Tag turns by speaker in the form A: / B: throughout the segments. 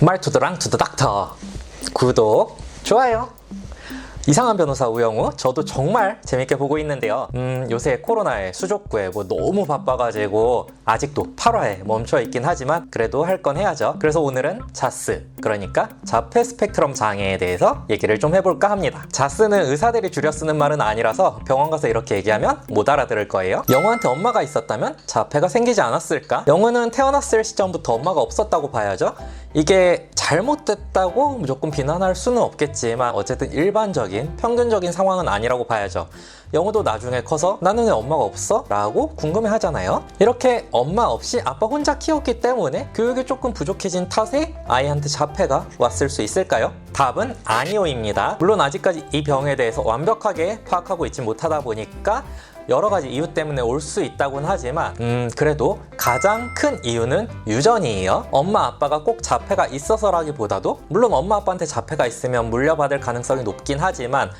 A: 말투드랑 투더닥터 구독, 좋아요. 이상한 변호사 우영우, 저도 정말 재밌게 보고 있는데요. 요새 코로나에 수족구에 너무 바빠가지고 아직도 8화에 멈춰 있긴 하지만 그래도 할 건 해야죠. 그래서 오늘은 자스, 그러니까 자폐 스펙트럼 장애에 대해서 얘기를 좀 해볼까 합니다. 자스는 의사들이 줄여 쓰는 말은 아니라서 병원 가서 이렇게 얘기하면 못 알아들을 거예요. 영우한테 엄마가 있었다면 자폐가 생기지 않았을까? 영우는 태어났을 시점부터 엄마가 없었다고 봐야죠. 이게 잘못됐다고 무조건 비난할 수는 없겠지만 어쨌든 일반적인 평균적인 상황은 아니라고 봐야죠. 영우도 나중에 커서 나는 왜 엄마가 없어? 라고 궁금해 하잖아요. 이렇게 엄마 없이 아빠 혼자 키웠기 때문에 교육이 조금 부족해진 탓에 아이한테 자폐가 왔을 수 있을까요? 답은 아니오입니다. 물론 아직까지 이 병에 대해서 완벽하게 파악하고 있지 못하다 보니까 여러 가지 이유 때문에 올 수 있다고는 하지만 그래도 가장 큰 이유는 유전이에요. 엄마 아빠가 꼭 자폐가 있어서라기보다도 물론 엄마 아빠한테 자폐가 있으면 물려받을 가능성이 높긴 하지만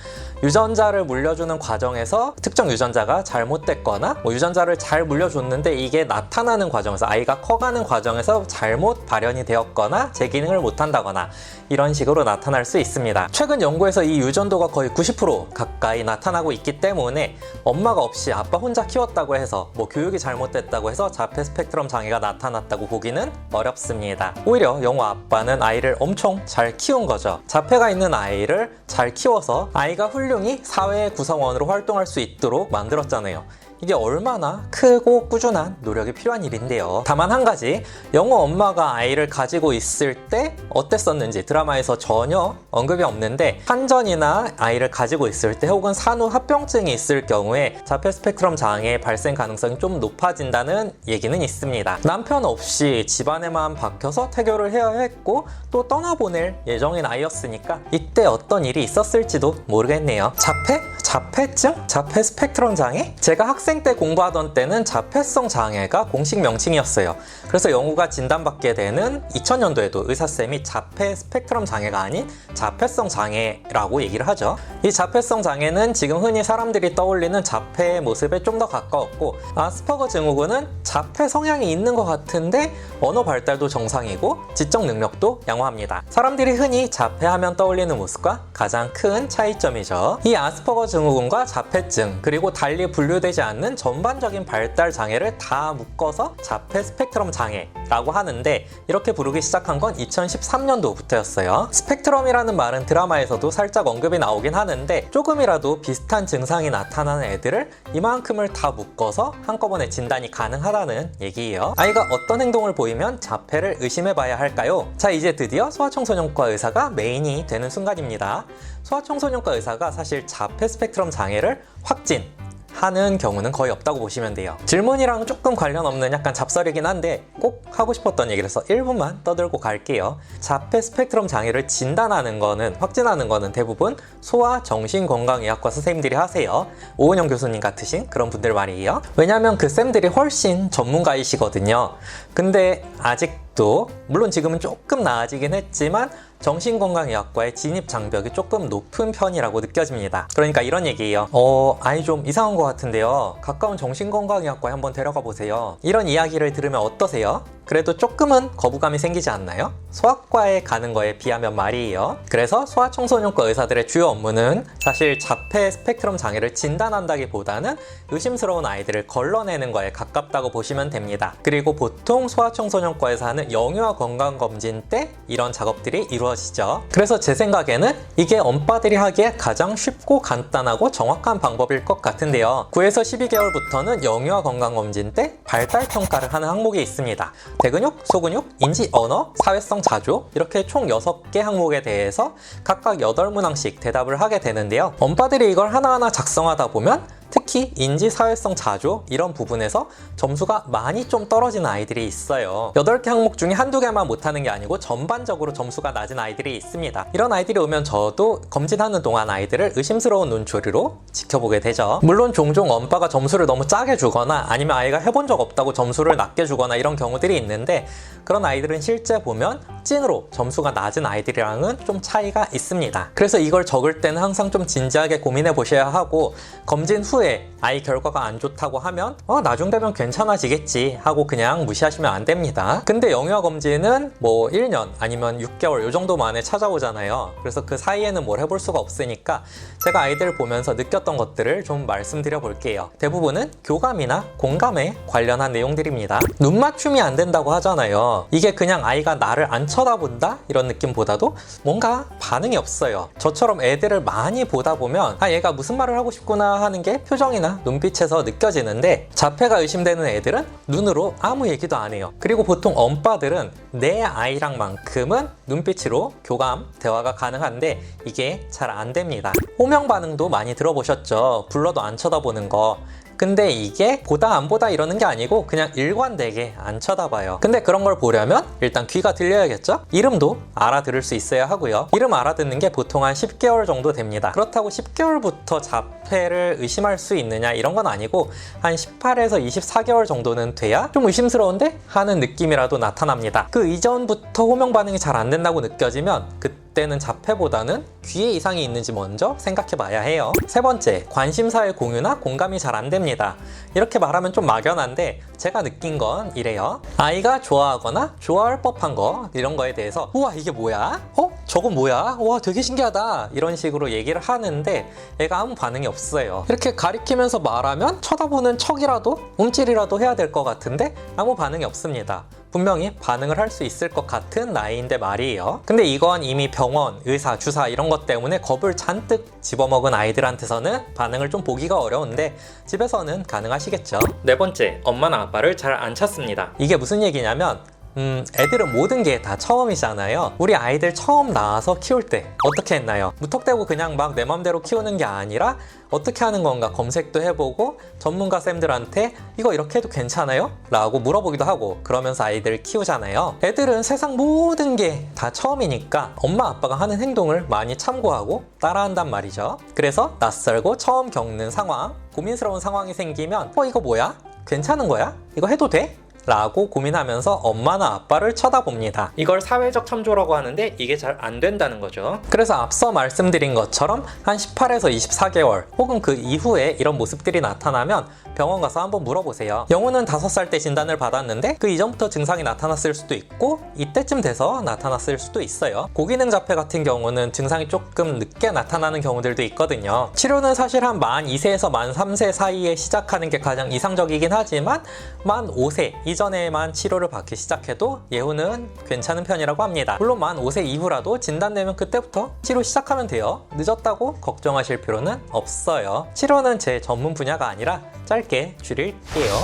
A: 유전자를 물려주는 과정에서 특정 유전자가 잘못됐거나 유전자를 잘 물려줬는데 이게 나타나는 과정에서 아이가 커가는 과정에서 잘못 발현이 되었거나 제 기능을 못한다거나 이런 식으로 나타날 수 있습니다. 최근 연구에서 이 유전도가 거의 90% 가까이 나타나고 있기 때문에 엄마가 없이 아빠 혼자 키웠다고 해서 교육이 잘못됐다고 해서 자폐 스펙트럼 장애가 나타났다고 보기는 어렵습니다. 오히려 영우 아빠는 아이를 엄청 잘 키운 거죠. 자폐가 있는 아이를 잘 키워서 아이가 훌륭히 사회의 구성원으로 활동할 수 있도록 만들었잖아요. 이게 얼마나 크고 꾸준한 노력이 필요한 일인데요. 다만 한 가지, 영우 엄마가 아이를 가지고 있을 때 어땠었는지 드라마에서 전혀 언급이 없는데 환전이나 아이를 가지고 있을 때 혹은 산후 합병증이 있을 경우에 자폐 스펙트럼 장애 발생 가능성이 좀 높아진다는 얘기는 있습니다. 남편 없이 집안에만 박혀서 태교를 해야 했고 또 떠나보낼 예정인 아이였으니까 이때 어떤 일이 있었을지도 모르겠네요. 자폐증? 자폐 스펙트럼 장애? 제가 학생 때 공부하던 때는 자폐성 장애가 공식 명칭이었어요. 그래서 영우가 진단받게 되는 2000년도에도 의사쌤이 자폐 스펙트럼 장애가 아닌 자폐성 장애라고 얘기를 하죠. 이 자폐성 장애는 지금 흔히 사람들이 떠올리는 자폐의 모습에 좀 더 가까웠고 아스퍼거 증후군은 자폐 성향이 있는 것 같은데 언어 발달도 정상이고 지적 능력도 양호합니다. 사람들이 흔히 자폐하면 떠올리는 모습과 가장 큰 차이점이죠. 이 아스퍼거 증후군과 자폐증 그리고 달리 분류되지 않는 전반적인 발달 장애를 다 묶어서 자폐 스펙트럼 장애라고 하는데 이렇게 부르기 시작한 건 2013년도부터였어요. 스펙트럼이라는 말은 드라마에서도 살짝 언급이 나오긴 하는데 조금이라도 비슷한 증상이 나타나는 애들을 이만큼을 다 묶어서 한꺼번에 진단이 가능하다는 얘기예요. 아이가 어떤 행동을 보이면 자폐를 의심해봐야 할까요? 자, 이제 드디어 소아청소년과 의사가 메인이 되는 순간입니다. 소아청소년과 의사가 사실 자폐 스펙트럼 장애를 확진하는 경우는 거의 없다고 보시면 돼요. 질문이랑 조금 관련 없는 약간 잡설이긴 한데 꼭 하고 싶었던 얘기라서 1분만 떠들고 갈게요. 자폐 스펙트럼 장애를 진단하는 거는, 확진하는 거는 대부분 소아정신건강의학과 선생님들이 하세요. 오은영 교수님 같으신 그런 분들 말이에요. 왜냐면 그 쌤들이 훨씬 전문가이시거든요. 근데 아직도 물론 지금은 조금 나아지긴 했지만 정신건강의학과의 진입 장벽이 조금 높은 편이라고 느껴집니다. 그러니까 이런 얘기예요. 아이 좀 이상한 것 같은데요. 가까운 정신건강의학과에 한번 데려가 보세요. 이런 이야기를 들으면 어떠세요? 그래도 조금은 거부감이 생기지 않나요? 소아과에 가는 거에 비하면 말이에요. 그래서 소아청소년과 의사들의 주요 업무는 사실 자폐 스펙트럼 장애를 진단한다기보다는 의심스러운 아이들을 걸러내는 거에 가깝다고 보시면 됩니다. 그리고 보통 소아청소년과에서 하는 영유아 건강검진 때 이런 작업들이 이루어지죠. 그래서 제 생각에는 이게 엄빠들이 하기에 가장 쉽고 간단하고 정확한 방법일 것 같은데요. 9에서 12개월부터는 영유아 건강검진 때 발달평가를 하는 항목이 있습니다. 대근육, 소근육, 인지, 언어, 사회성 자조 이렇게 총 6개 항목에 대해서 각각 8문항씩 대답을 하게 되는데요. 엄빠들이 이걸 하나하나 작성하다 보면 특히 인지, 사회성, 자조 이런 부분에서 점수가 많이 좀 떨어지는 아이들이 있어요. 8개 항목 중에 한두 개만 못하는 게 아니고 전반적으로 점수가 낮은 아이들이 있습니다. 이런 아이들이 오면 저도 검진하는 동안 아이들을 의심스러운 눈초리로 지켜보게 되죠. 물론 종종 엄빠가 점수를 너무 짜게 주거나 아니면 아이가 해본 적 없다고 점수를 낮게 주거나 이런 경우들이 있는데 그런 아이들은 실제 보면 찐으로 점수가 낮은 아이들이랑은 좀 차이가 있습니다. 그래서 이걸 적을 때는 항상 좀 진지하게 고민해 보셔야 하고 검진 후에 때문에 아이 결과가 안 좋다고 하면 나중 되면 괜찮아지겠지 하고 그냥 무시하시면 안 됩니다. 근데 영유아 검진은 뭐 1년 아니면 6개월 요 정도 만에 찾아오잖아요. 그래서 그 사이에는 뭘 해볼 수가 없으니까 제가 아이들 보면서 느꼈던 것들을 좀 말씀드려 볼게요. 대부분은 교감이나 공감에 관련한 내용들입니다. 눈 맞춤이 안 된다고 하잖아요. 이게 그냥 아이가 나를 안 쳐다본다 이런 느낌보다도 뭔가 반응이 없어요. 저처럼 애들을 많이 보다 보면 얘가 무슨 말을 하고 싶구나 하는 게 표정이나 눈빛에서 느껴지는데 자폐가 의심되는 애들은 눈으로 아무 얘기도 안 해요. 그리고 보통 엄빠들은 내 아이랑만큼은 눈빛으로 교감, 대화가 가능한데 이게 잘 안 됩니다. 호명 반응도 많이 들어보셨죠? 불러도 안 쳐다보는 거. 근데 이게 보다 안 보다 이러는 게 아니고 그냥 일관되게 안 쳐다봐요. 근데 그런 걸 보려면 일단 귀가 들려야겠죠? 이름도 알아들을 수 있어야 하고요. 이름 알아듣는 게 보통 한 10개월 정도 됩니다. 그렇다고 10개월부터 자폐를 의심할 수 있느냐 이런 건 아니고 한 18에서 24개월 정도는 돼야 좀 의심스러운데 하는 느낌이라도 나타납니다. 그 이전부터 호명 반응이 잘 안 된다고 느껴지면 그때는 자폐보다는 귀에 이상이 있는지 먼저 생각해 봐야 해요. 세 번째, 관심사의 공유나 공감이 잘 안 됩니다. 이렇게 말하면 좀 막연한데 제가 느낀 건 이래요. 아이가 좋아하거나 좋아할 법한 거 이런 거에 대해서 우와 이게 뭐야? 저건 뭐야? 와 되게 신기하다 이런 식으로 얘기를 하는데 애가 아무 반응이 없어요. 이렇게 가리키면서 말하면 쳐다보는 척이라도 움찔이라도 해야 될 것 같은데 아무 반응이 없습니다. 분명히 반응을 할 수 있을 것 같은 나이인데 말이에요. 근데 이건 이미 병원, 의사, 주사 이런 것 때문에 겁을 잔뜩 집어먹은 아이들한테서는 반응을 좀 보기가 어려운데 집에서는 가능하시겠죠. 네 번째, 엄마나 아빠를 잘 안 찾습니다. 이게 무슨 얘기냐면 애들은 모든 게 다 처음이잖아요. 우리 아이들 처음 나와서 키울 때 어떻게 했나요? 무턱대고 그냥 막 내 맘대로 키우는 게 아니라 어떻게 하는 건가 검색도 해보고 전문가 쌤들한테 이거 이렇게 해도 괜찮아요? 라고 물어보기도 하고 그러면서 아이들 키우잖아요. 애들은 세상 모든 게 다 처음이니까 엄마 아빠가 하는 행동을 많이 참고하고 따라한단 말이죠. 그래서 낯설고 처음 겪는 상황, 고민스러운 상황이 생기면 이거 뭐야? 괜찮은 거야? 이거 해도 돼? 라고 고민하면서 엄마나 아빠를 쳐다봅니다. 이걸 사회적 참조라고 하는데 이게 잘 안 된다는 거죠. 그래서 앞서 말씀드린 것처럼 한 18에서 24개월 혹은 그 이후에 이런 모습들이 나타나면 병원 가서 한번 물어보세요. 영우는 5살 때 진단을 받았는데 그 이전부터 증상이 나타났을 수도 있고 이때쯤 돼서 나타났을 수도 있어요. 고기능 자폐 같은 경우는 증상이 조금 늦게 나타나는 경우들도 있거든요. 치료는 사실 한 만 2세에서 만 3세 사이에 시작하는 게 가장 이상적이긴 하지만 만 5세 이전에만 치료를 받기 시작해도 예후는 괜찮은 편이라고 합니다. 물론 만 5세 이후라도 진단되면 그때부터 치료 시작하면 돼요. 늦었다고 걱정하실 필요는 없어요. 치료는 제 전문 분야가 아니라 짧게 줄일게요.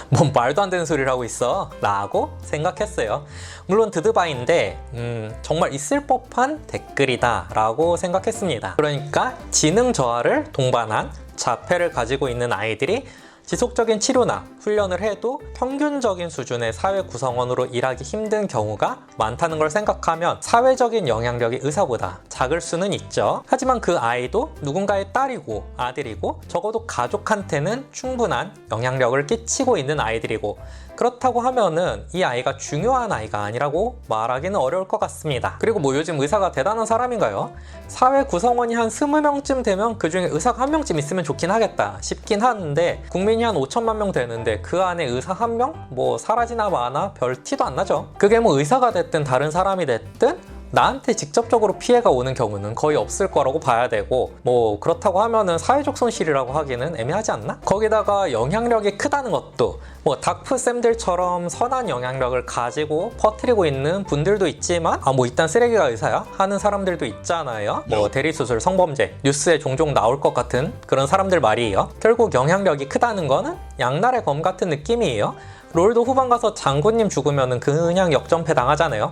A: 뭔 말도 안 되는 소리를 하고 있어 라고 생각했어요. 물론 드드바인데 정말 있을 법한 댓글이다 라고 생각했습니다. 그러니까 지능 저하를 동반한 자폐를 가지고 있는 아이들이 지속적인 치료나 훈련을 해도 평균적인 수준의 사회 구성원으로 일하기 힘든 경우가 많다는 걸 생각하면 사회적인 영향력이 의사보다 작을 수는 있죠. 하지만 그 아이도 누군가의 딸이고 아들이고 적어도 가족한테는 충분한 영향력을 끼치고 있는 아이들이고 그렇다고 하면은 이 아이가 중요한 아이가 아니라고 말하기는 어려울 것 같습니다. 그리고 뭐 요즘 의사가 대단한 사람인가요? 사회 구성원이 한 20명쯤 되면 그 중에 의사가 1명쯤 있으면 좋긴 하겠다 싶긴 하는데 국민이 한 5천만 명 되는데 그 안에 의사 1명? 뭐 사라지나 마나 별 티도 안 나죠. 그게 뭐 의사가 됐든 다른 사람이 됐든 나한테 직접적으로 피해가 오는 경우는 거의 없을 거라고 봐야 되고 뭐 그렇다고 하면은 사회적 손실이라고 하기는 애매하지 않나? 거기다가 영향력이 크다는 것도 뭐 닥프쌤들처럼 선한 영향력을 가지고 퍼뜨리고 있는 분들도 있지만 뭐 이딴 쓰레기가 의사야? 하는 사람들도 있잖아요. 뭐 대리수술, 성범죄, 뉴스에 종종 나올 것 같은 그런 사람들 말이에요. 결국 영향력이 크다는 거는 양날의 검 같은 느낌이에요. 롤도 후반 가서 장군님 죽으면은 그냥 역전패 당하잖아요.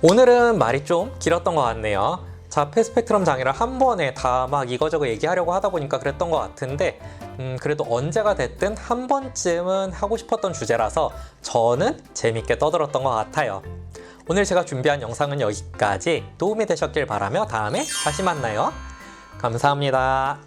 A: 오늘은 말이 좀 길었던 것 같네요. 자폐 스펙트럼 장애를 한 번에 다 막 이거저거 얘기하려고 하다 보니까 그랬던 것 같은데 그래도 언제가 됐든 한 번쯤은 하고 싶었던 주제라서 저는 재밌게 떠들었던 것 같아요. 오늘 제가 준비한 영상은 여기까지. 도움이 되셨길 바라며 다음에 다시 만나요. 감사합니다.